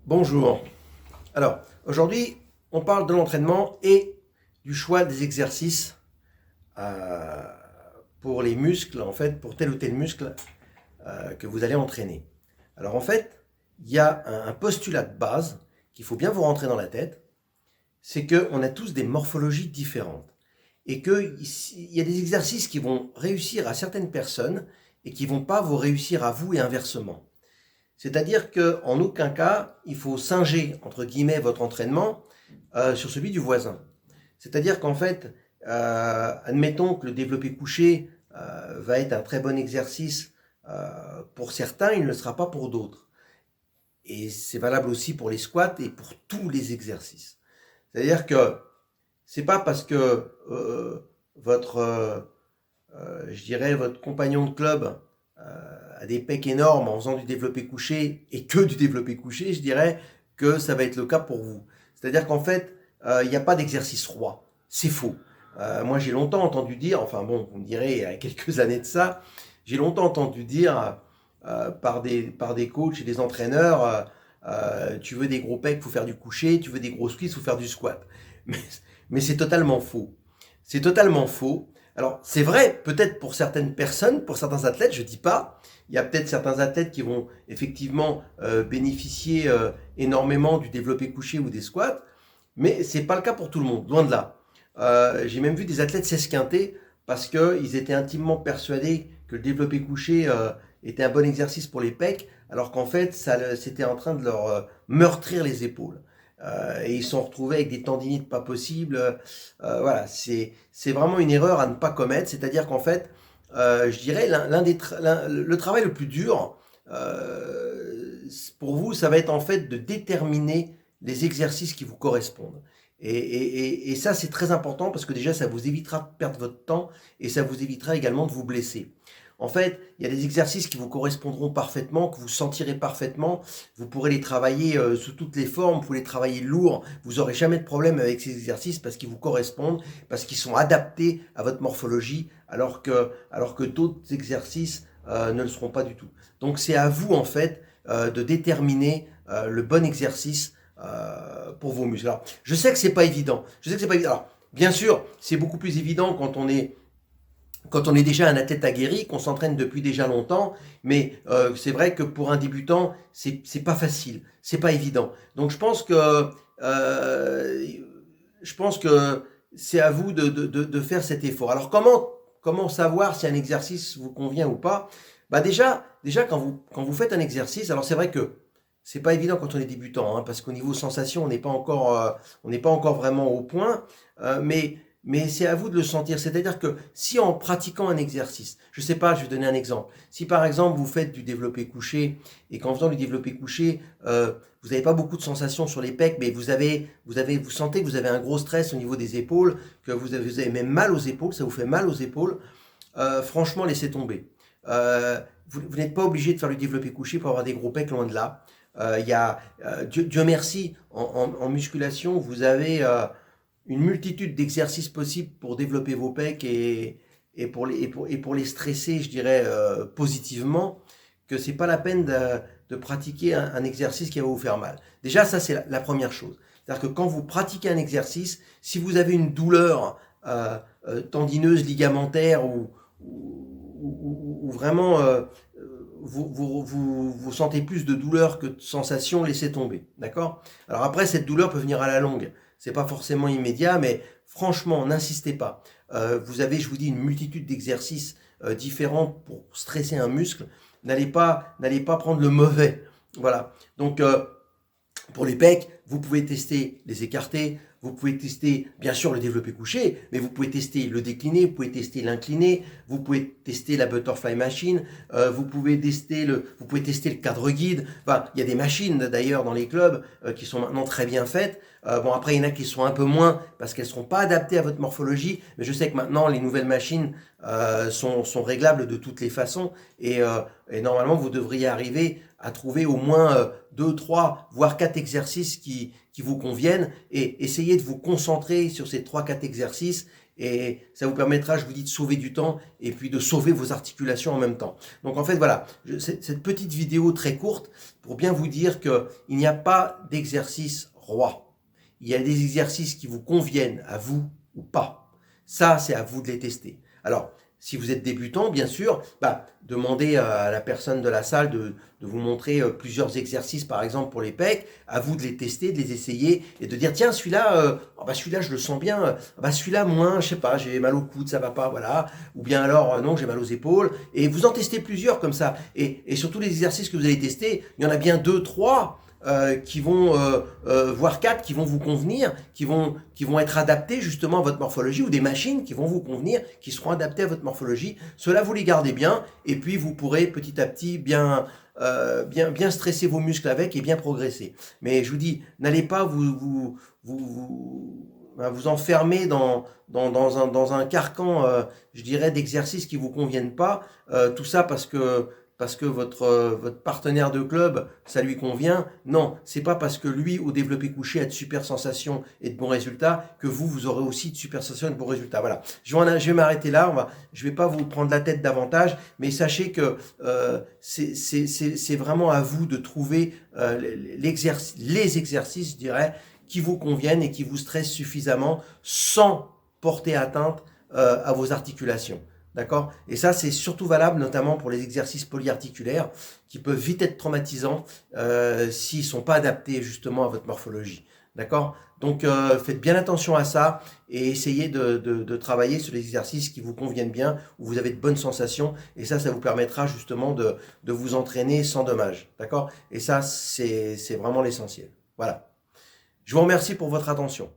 Bonjour. Alors, aujourd'hui, on parle de l'entraînement et du choix des exercices euh, pour les muscles, en fait, pour tel ou tel muscle que vous allez entraîner. Alors, en fait, il y a un postulat de base qu'il faut bien vous rentrer dans la tête, c'est qu'on a tous des morphologies différentes et qu'il y a des exercices qui vont réussir à certaines personnes et qui ne vont pas vous réussir à vous et inversement. C'est-à-dire qu'en aucun cas, il faut singer, entre guillemets, votre entraînement sur celui du voisin. C'est-à-dire qu'en fait, admettons que le développé couché va être un très bon exercice pour certains, il ne le sera pas pour d'autres. Et c'est valable aussi pour les squats et pour tous les exercices. C'est-à-dire que c'est pas parce que votre, je dirais, votre compagnon de club a des pecs énormes en faisant du développé couché et que du développé couché, je dirais que ça va être le cas pour vous. C'est-à-dire qu'en fait, il n'y a pas d'exercice roi. C'est faux. Moi, j'ai longtemps entendu dire, enfin bon, vous me direz, il y a quelques années de ça, j'ai longtemps entendu dire par des coachs et des entraîneurs, tu veux des gros pecs, il faut faire du couché, tu veux des gros squats, il faut faire du squat. Mais, mais c'est totalement faux. C'est totalement faux. Alors, c'est vrai, peut-être pour certaines personnes, pour certains athlètes, je ne dis pas. Il y a peut-être certains athlètes qui vont effectivement bénéficier énormément du développé couché ou des squats, mais ce n'est pas le cas pour tout le monde, loin de là. J'ai même vu des athlètes s'esquinter parce qu'ils étaient intimement persuadés que le développé couché était un bon exercice pour les pecs, alors qu'en fait, c'était en train de leur meurtrir les épaules. Et ils se sont retrouvés avec des tendinites pas possibles. Voilà, c'est vraiment une erreur à ne pas commettre. C'est-à-dire qu'en fait, je dirais, le travail le plus dur pour vous, ça va être en fait de déterminer les exercices qui vous correspondent. Et ça, c'est très important parce que déjà, ça vous évitera de perdre votre temps et ça vous évitera également de vous blesser. En fait, il y a des exercices qui vous correspondront parfaitement, que vous sentirez parfaitement. Vous pourrez les travailler sous toutes les formes, vous pouvez les travailler lourds. Vous n'aurez jamais de problème avec ces exercices parce qu'ils vous correspondent, parce qu'ils sont adaptés à votre morphologie, alors que d'autres exercices ne le seront pas du tout. Donc c'est à vous en fait de déterminer le bon exercice pour vos muscles. Alors, je sais que c'est pas évident. Je sais que c'est pas évident. Alors, bien sûr, c'est beaucoup plus évident quand on est déjà un athlète aguerri, qu'on s'entraîne depuis déjà longtemps, mais c'est vrai que pour un débutant, c'est pas facile, c'est pas évident. Donc euh, je pense que c'est à vous de faire cet effort. Alors comment savoir si un exercice vous convient ou pas? Bah déjà quand vous faites un exercice, alors c'est vrai que c'est pas évident quand on est débutant, hein, parce qu'au niveau sensation, on n'est pas encore vraiment au point, mais c'est à vous de le sentir. C'est-à-dire que si en pratiquant un exercice, je sais pas, je vais donner un exemple. Si par exemple vous faites du développé couché et qu'en faisant du développé couché, vous n'avez pas beaucoup de sensations sur les pecs, mais vous sentez que vous avez un gros stress au niveau des épaules, que vous avez même mal aux épaules, ça vous fait mal aux épaules, franchement, laissez tomber. Vous n'êtes pas obligé de faire du développé couché pour avoir des gros pecs, loin de là. Dieu merci, en musculation, vous avez une multitude d'exercices possibles pour développer vos pecs et pour les stresser, je dirais, positivement, que c'est pas la peine de pratiquer un exercice qui va vous faire mal. Déjà, ça, c'est la première chose. C'est-à-dire que quand vous pratiquez un exercice, si vous avez une douleur tendineuse, ligamentaire ou vraiment vous sentez plus de douleur que de sensation, laissez tomber. D'accord? Alors après, cette douleur peut venir à la longue. C'est pas forcément immédiat, mais franchement, n'insistez pas. Vous avez, je vous dis, une multitude d'exercices différents pour stresser un muscle. N'allez pas prendre le mauvais. Voilà. Donc, pour les pecs, vous pouvez tester les écartés, vous pouvez tester bien sûr le développé couché, mais vous pouvez tester le décliné, vous pouvez tester l'incliné, vous pouvez tester la butterfly machine, vous pouvez tester le cadre guide. Enfin, il y a des machines d'ailleurs dans les clubs qui sont maintenant très bien faites. Bon, après, il y en a qui sont un peu moins parce qu'elles ne seront pas adaptées à votre morphologie, mais je sais que maintenant les nouvelles machines sont réglables de toutes les façons et normalement vous devriez arriver à trouver au moins 2, 3, voire 4 exercices qui vous conviennent et essayez de vous concentrer sur ces 3, 4 exercices Et ça vous permettra, je vous dis, de sauver du temps et puis de sauver vos articulations en même temps. Donc en fait, voilà, cette petite vidéo très courte pour bien vous dire qu'il n'y a pas d'exercice roi. Il y a des exercices qui vous conviennent à vous ou pas. Ça, c'est à vous de les tester. Alors, si vous êtes débutant, bien sûr, demandez à la personne de la salle de vous montrer plusieurs exercices, par exemple pour les pecs. À vous de les tester, de les essayer et de dire tiens, celui-là, celui-là, je le sens bien. Celui-là, moins, je sais pas, j'ai mal au coude, ça va pas, voilà. Ou bien alors, non, j'ai mal aux épaules. Et vous en testez plusieurs comme ça. Et sur tous les exercices que vous allez tester, il y en a bien 2, 3 qui vont, voire 4 qui vont vous convenir, qui vont être adaptés justement à votre morphologie, ou des machines qui vont vous convenir, qui seront adaptées à votre morphologie. Cela, vous les gardez bien, et puis vous pourrez petit à petit bien stresser vos muscles avec et bien progresser. Mais je vous dis, n'allez pas vous enfermer dans un carcan, je dirais, d'exercices qui vous conviennent pas. Tout ça parce que votre partenaire de club, ça lui convient. Non, c'est pas parce que lui, au développé couché, a de super sensations et de bons résultats, que vous aurez aussi de super sensations et de bons résultats. Voilà. Je vais m'arrêter là. Je vais pas vous prendre la tête davantage, mais sachez que c'est vraiment à vous de trouver les exercices, je dirais, qui vous conviennent et qui vous stressent suffisamment sans porter atteinte à vos articulations. D'accord? Et ça, c'est surtout valable notamment pour les exercices polyarticulaires qui peuvent vite être traumatisants s'ils ne sont pas adaptés justement à votre morphologie. D'accord? Donc, faites bien attention à ça et essayez de travailler sur les exercices qui vous conviennent bien, où vous avez de bonnes sensations. Et ça vous permettra justement de vous entraîner sans dommage. D'accord? Et ça, c'est vraiment l'essentiel. Voilà. Je vous remercie pour votre attention.